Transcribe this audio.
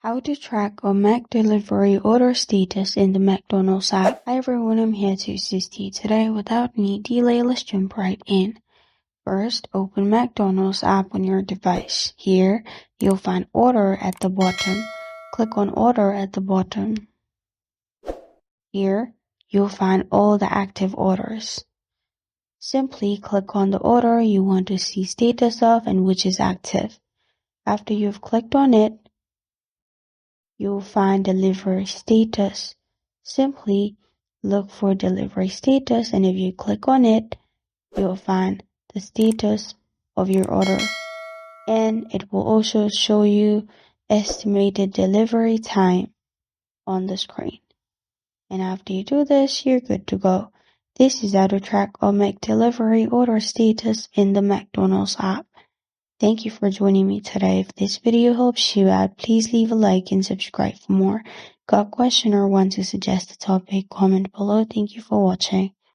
How to track a McDelivery order status in the McDonald's app. Hi everyone, I'm here to assist you today. Without any delay, let's jump right in. First, open McDonald's app on your device. Here, you'll find Order at the bottom. Click on Order at the bottom. Here, you'll find all the active orders. Simply click on the order you want to see status of and which is active. After you've clicked on it, you'll find delivery status. Simply look for delivery status, and if you click on it, you'll find the status of your order, and it will also show you estimated delivery time on the screen. And after you do this, you're good to go. This is how to track a McDelivery order status in the McDonald's app. Thank you for joining me today. If this video helps you out, please leave a like and subscribe for more. Got a question or want to suggest a topic? Comment below. Thank you for watching.